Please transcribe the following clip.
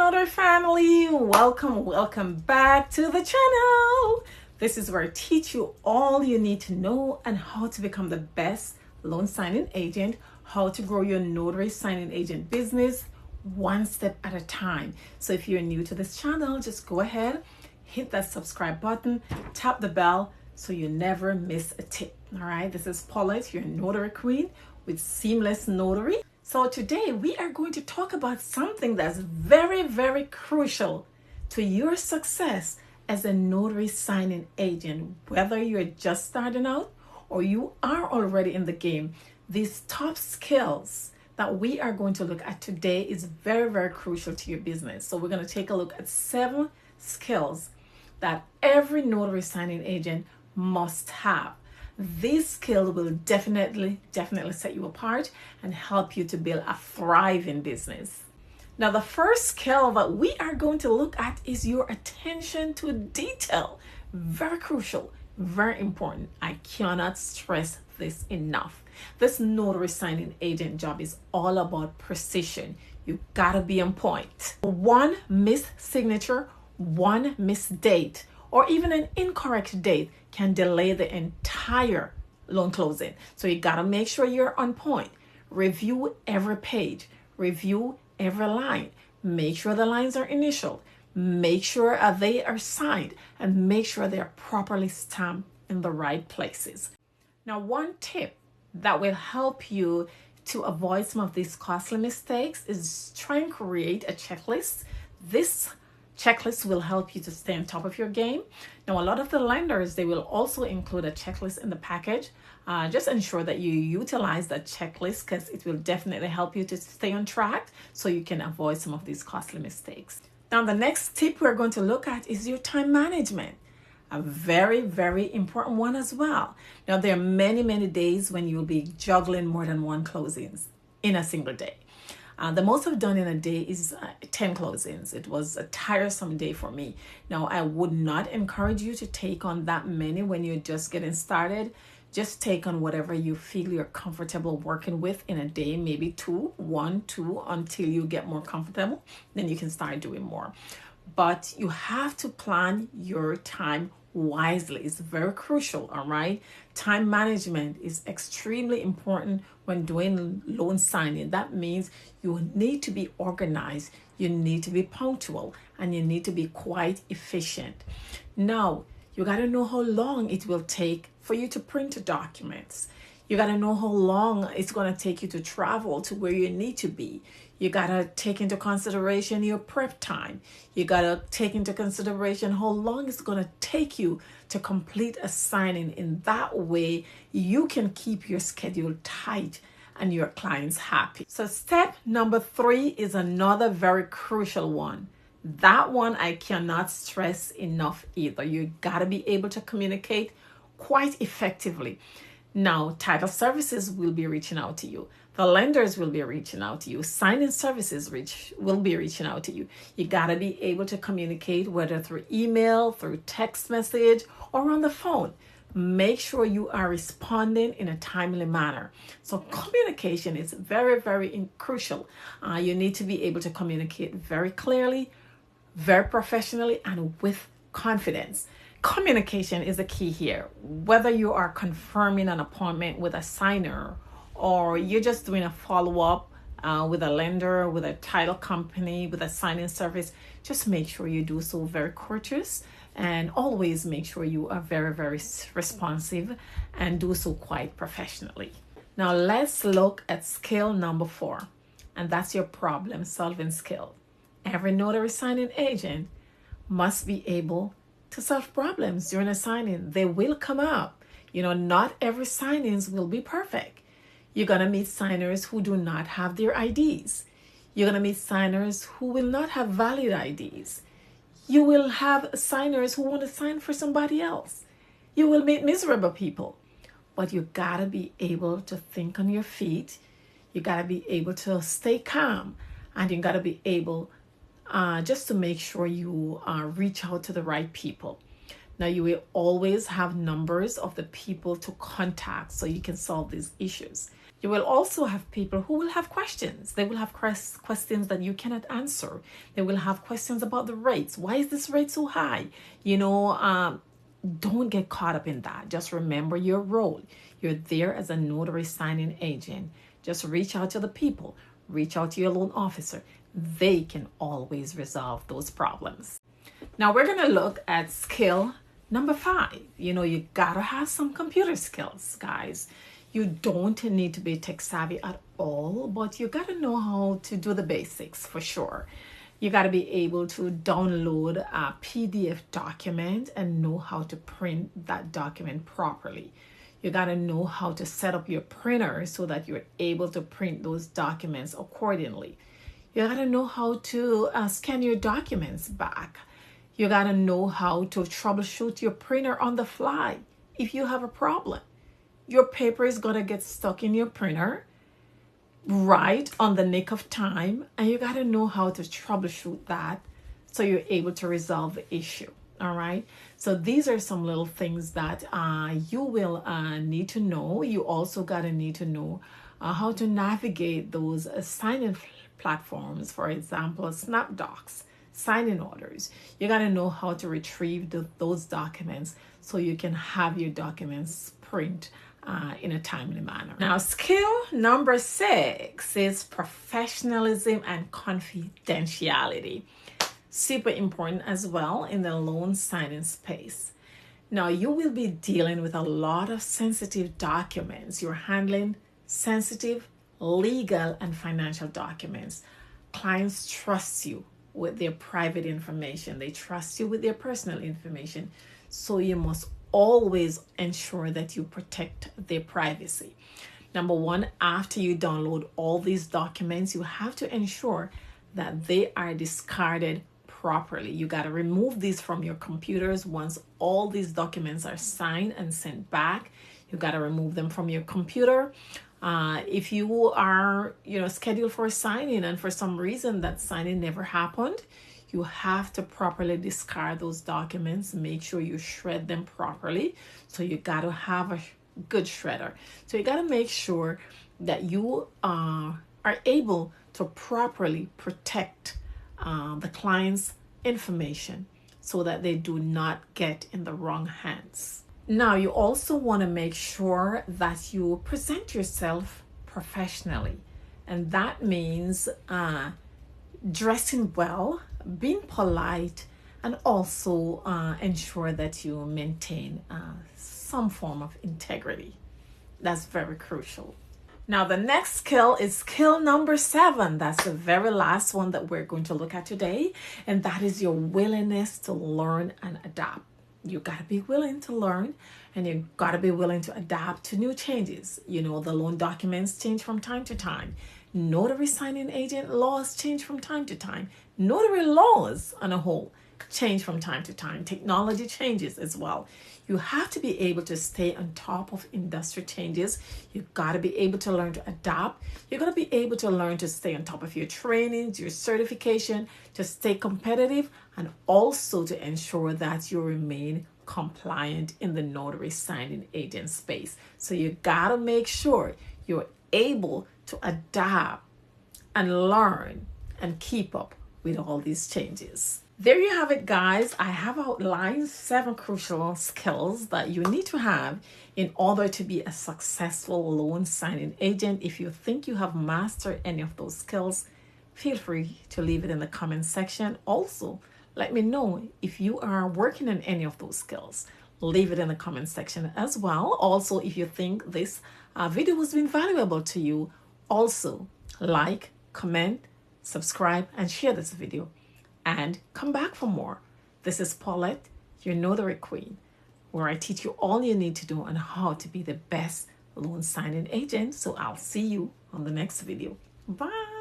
Notary family, welcome back to the channel. This is where I teach you all you need to know and how to become the best loan signing agent, how to grow your notary signing agent business one step at a time. So if you're new to this channel, just go ahead, hit that subscribe button, tap the bell so you never miss a tip. All right, this is Paulette, your notary queen with Seamless Notary. So today we are going to talk about something that's very crucial to your success as a notary signing agent. Whether you're just starting out or you are already in the game, these top skills that we are going to look at today is very crucial to your business. So we're going to take a look at 7 skills that every notary signing agent must have. This skill will definitely set you apart and help you to build a thriving business. Now, the first skill that we are going to look at is your attention to detail. Very crucial, very important. I cannot stress this enough. This notary signing agent job is all about precision. You gotta be on point. One missed signature, one missed date, or even an incorrect date can delay the entire loan closing. So you gotta make sure you're on point. Review every page, review every line. Make sure the lines are initialed. Make sure they are signed, and make sure they're properly stamped in the right places. Now, one tip that will help you to avoid some of these costly mistakes is try and create a checklist. This checklist will help you to stay on top of your game. Now, a lot of the lenders, they will also include a checklist in the package. Just ensure that you utilize that checklist because it will definitely help you to stay on track so you can avoid some of these costly mistakes. Now, the next tip we're going to look at is your time management. A very important one as well. Now, there are many days when you'll be juggling more than one closings in a single day. The most I've done in a day is 10 closings. It was a tiresome day for me. Now, I would not encourage you to take on that many when you're just getting started. Just take on whatever you feel you're comfortable working with in a day, maybe 2, until you get more comfortable. Then you can start doing more. But you have to plan your time wisely. It's very crucial, all right? Time management is extremely important when doing loan signing. That means you need to be organized, you need to be punctual, and you need to be quite efficient. Now, you got to know how long it will take for you to print documents. You got to know how long it's going to take you to travel to where you need to be. You got to take into consideration your prep time. You got to take into consideration how long it's going to take you to complete a signing. In that way, you can keep your schedule tight and your clients happy. So step number 3 is another very crucial one. That one I cannot stress enough either. You got to be able to communicate quite effectively. Now, title services will be reaching out to you. The lenders will be reaching out to you. Signing services will be reaching out to you. You got to be able to communicate whether through email, through text message, or on the phone. Make sure you are responding in a timely manner. So communication is very crucial. You need to be able to communicate very clearly, very professionally, and with confidence. Communication is the key here. Whether you are confirming an appointment with a signer or you're just doing a follow-up with a lender, with a title company, with a signing service, just make sure you do so very courteous, and always make sure you are very responsive and do so quite professionally. Now let's look at skill number 4, and that's your problem solving skill. Every notary signing agent must be able to solve problems during a signing. They will come up. Not every signings will be perfect. You're going to meet signers who do not have their IDs. You're going to meet signers who will not have valid IDs. You will have signers who want to sign for somebody else. You will meet miserable people. But you got to be able to think on your feet. You got to be able to stay calm. And you got to be able just to make sure you reach out to the right people. Now, you will always have numbers of the people to contact so you can solve these issues. You will also have people who will have questions. They will have questions that you cannot answer. They will have questions about the rates. Why is this rate so high? Don't get caught up in that. Just remember your role. You're there as a notary signing agent. Just reach out to the people. Reach out to your loan officer. They can always resolve those problems. Now we're going to look at skill number 5. You gotta have some computer skills, guys. You don't need to be tech savvy at all, but you gotta know how to do the basics for sure. You gotta be able to download a PDF document and know how to print that document properly. You gotta know how to set up your printer so that you're able to print those documents accordingly. You gotta know how to scan your documents back. You gotta know how to troubleshoot your printer on the fly if you have a problem. Your paper is gonna get stuck in your printer right on the nick of time, and you gotta know how to troubleshoot that so you're able to resolve the issue. All right, so these are some little things that you will need to know. You also gotta need to know how to navigate those sign-in platforms, for example, SnapDocs, signing orders. You got to know how to retrieve those documents so you can have your documents print in a timely manner. Now, skill number 6 is professionalism and confidentiality. Super important as well in the loan signing space. Now, you will be dealing with a lot of sensitive documents. You're handling sensitive legal and financial documents. Clients trust you with their private information. They trust you with their personal information. So you must always ensure that you protect their privacy. Number one, after you download all these documents, you have to ensure that they are discarded properly. You got to remove these from your computers. Once all these documents are signed and sent back, you got to remove them from your computer. If you are, scheduled for a signing and for some reason that signing never happened, you have to properly discard those documents. Make sure you shred them properly. So you got to have a good shredder. So you got to make sure that you are able to properly protect the client's information so that they do not get in the wrong hands. Now, you also want to make sure that you present yourself professionally. And that means dressing well, being polite, and also ensure that you maintain some form of integrity. That's very crucial. Now, the next skill is skill number 7. That's the very last one that we're going to look at today. And that is your willingness to learn and adapt. You got to be willing to learn, and you got to be willing to adapt to new changes. The loan documents change from time to time. Notary signing agent laws change from time to time. Notary laws on a whole change from time to time. Technology changes as well. You have to be able to stay on top of industry changes. You got to be able to learn to adapt. You're going to be able to learn to stay on top of your trainings, your certification, to stay competitive, and also to ensure that you remain compliant in the notary signing agent space. So you got to make sure you're able to adapt and learn and keep up with all these changes. There you have it, guys. I have outlined 7 crucial skills that you need to have in order to be a successful loan signing agent. If you think you have mastered any of those skills, feel free to leave it in the comment section. Also, let me know if you are working on any of those skills. Leave it in the comment section as well. Also, if you think this video has been valuable to you, also like, comment, subscribe, and share this video. And come back for more. This is Paulette, your Notary Queen, where I teach you all you need to do on how to be the best loan signing agent. So I'll see you on the next video. Bye.